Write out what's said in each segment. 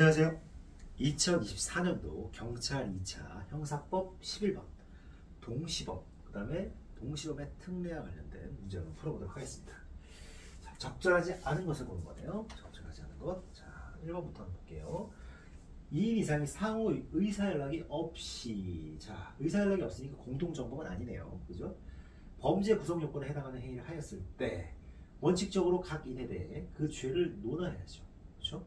안녕하세요. 2024년도 경찰 2차 형사법 11번 동시범, 그 다음에 동시범의 특례와 관련된 문제를 풀어보도록 하겠습니다. 자, 적절하지 않은 것을 보는 거네요. 적절하지 않은 것. 자, 1번부터 한번 볼게요. 2인 이상이 상호 의사연락이 없이, 자, 의사연락이 없으니까 공동정범은 아니네요. 그죠? 범죄 구성 요건에 해당하는 행위를 하였을 때 원칙적으로 각 인에 대해 그 죄를 논하여야죠. 그렇죠?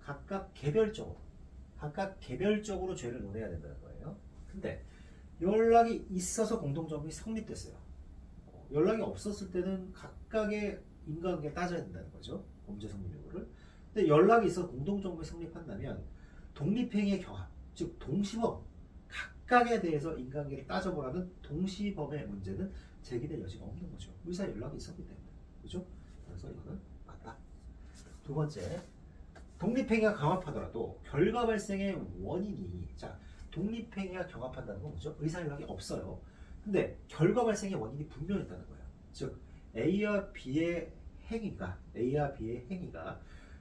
각각 개별적으로 죄를 논해야 된다는 거예요. 근데 연락이 있어서 공동정범이 성립됐어요. 연락이 없었을 때는 각각의 인과관계를 따져야 된다는 거죠. 범죄 성립 여부를. 근데 연락이 있어서 공동정범이 성립한다면 독립행위의 경합, 즉 동시범, 각각에 대해서 인과관계를 따져보라는 동시범의 문제는 제기될 여지가 없는 거죠. 의사 연락이 있었기 때문에. 그죠? 그래서 이거는 맞다. 두 번째, 독립행위가 경합하더라도 결과 발생의 원인이, 자, 독립행위가 경합한다는 건 뭐죠? 의사연락이 없어요. 근데 결과 발생의 원인이 분명했다는 거예요. 즉 A와 B의 행위가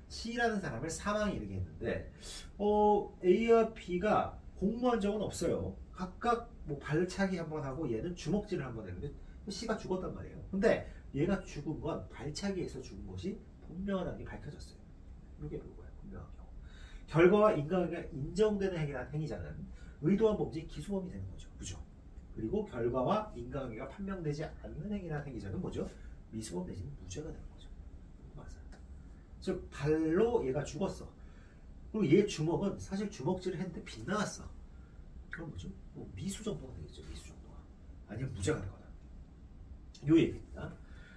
C라는 사람을 사망에 이르게 했는데 A와 B가 공모한 적은 없어요. 각각 뭐 발차기 한번 하고 얘는 주먹질을 한번 했는데 C가 죽었단 말이에요. 근데 얘가 죽은 건 발차기에서 죽은 것이 분명하게 밝혀졌어요. 이렇게 볼 거예요. 분명한 경우. 결과와 인과관계가 인정되는 행위자는 의도한 범죄 기소범이 되는 거죠. 그죠? 그리고 결과와 인과관계가 판명되지 않는 행위라는 행위자는 뭐죠? 미수범 내지는 무죄가 되는 거죠. 맞아요. 즉 발로 얘가 죽었어. 그리고 얘 주먹은 사실 주먹질을 했는데 빗나갔어. 그럼 뭐죠? 뭐 미수 정도가 되겠죠. 미수 정도가. 아니면 무죄가 되거나. 요 얘기입니다.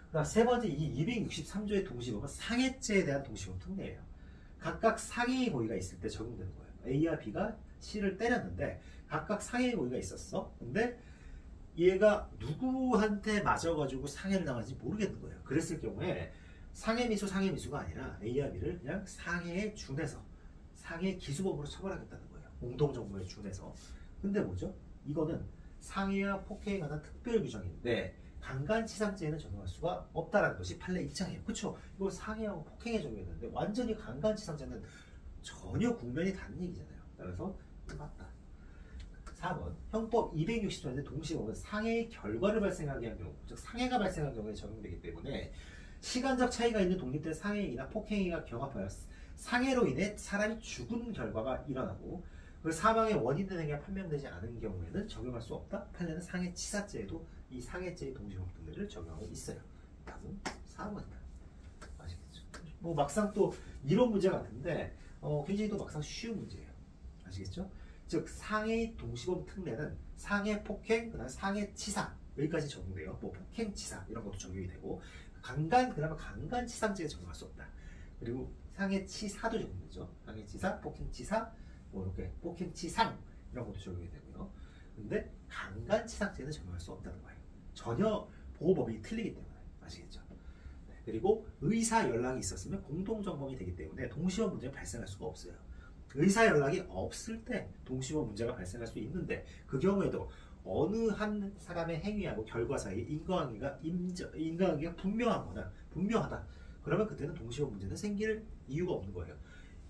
그다음 세 번째, 이 263조의 동시범은 상해죄에 대한 동시범 특례예요. 각각 상해의 고의가 있을 때 적용되는 거예요. A와 B가 C를 때렸는데 각각 상해의 고의가 있었어. 근데 얘가 누구한테 맞아가지고 상해를 당하는지 모르겠는 거예요. 그랬을 경우에 상해미수가 아니라 A와 B를 그냥 상해에 준해서 상해 기수범으로 처벌하겠다는 거예요. 공동정범에 준해서. 근데 뭐죠? 이거는 상해와 폭행에 관한 특별 규정인데 강간치상죄에는 적용할 수가 없다라는 것이 판례 입장이에요. 그렇죠? 이거 상해하고 폭행에 적용했는데 완전히 강간치상죄는 전혀 국면이 다른 얘기잖아요. 따라서 맞다. 4번 형법 260조의 동시범은 상해의 결과를 발생하게 한 경우, 즉 상해가 발생한 경우에 적용되기 때문에 시간적 차이가 있는 독립된 상해이나 폭행이가 경합하여 상해로 인해 사람이 죽은 결과가 일어나고 그 사망의 원인된 행위가 판명되지 않은 경우에는 적용할 수 없다. 판례는 상해치사죄에도 이 상해죄의 동시범 특례를 적용하고 있어요. 답은 4번이다. 아시겠죠? 뭐 막상 또 이론 문제 같은데 굉장히 또 막상 쉬운 문제예요. 아시겠죠? 즉 상해 동시범 특례는 상해 폭행, 그다음 상해 치사 여기까지 적용돼요. 뭐 폭행 치사 이런 것도 적용이 되고 그다음에 강간 치상죄에 적용할 수 없다. 그리고 상해 치사도 적용되죠. 상해 치사, 폭행 치사, 뭐 이렇게 폭행 치상 이런 것도 적용이 되고요. 근데 강간 치상죄는 적용할 수 없다는 거예요. 전혀 보호법이 틀리기 때문에. 아시겠죠? 네, 그리고 의사 연락이 있었으면 공동정범이 되기 때문에 동시범 문제가 발생할 수가 없어요. 의사 연락이 없을 때 동시범 문제가 발생할 수 있는데 그 경우에도 어느 한 사람의 행위하고 결과 사이에 인과관계가 분명하다. 그러면 그때는 동시범 문제는 생길 이유가 없는 거예요.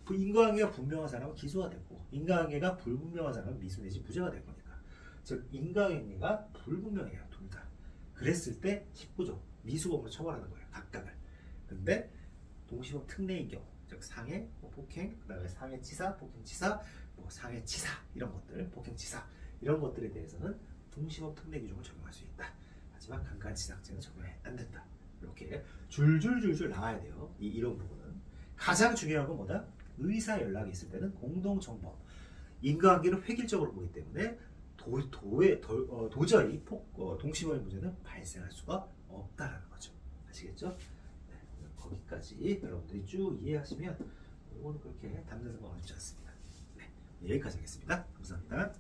인과관계가 분명한 사람은 기소가 되고 인과관계가 불분명한 사람은 미수 내지 무죄가 될 거니까. 즉 인과관계가 불분명해요. 둘 다. 그랬을 때 19조 미수범으로 처벌하는 거예요. 각각을. 근데 동시범 특례인 경우, 즉 상해, 폭행, 그다음에 상해치사, 폭행치사, 상해치사 이런 것들, 폭행치사 이런 것들에 대해서는 동시범 특례 규정을 적용할 수 있다. 하지만 강간치상죄는 적용 안 된다. 이렇게 줄줄줄줄 나와야 돼요. 이런 부분은. 가장 중요한 건 뭐다? 의사 연락이 있을 때는 공동정범, 인과관계를 획일적으로 보기 때문에 도저히 동시범의 문제는 발생할 수가 없다라는 거죠. 아시겠죠? 네, 거기까지 여러분들이 쭉 이해하시면 이거는 그렇게 담는 건 어렵지 않습니다. 네, 여기까지 하겠습니다. 감사합니다.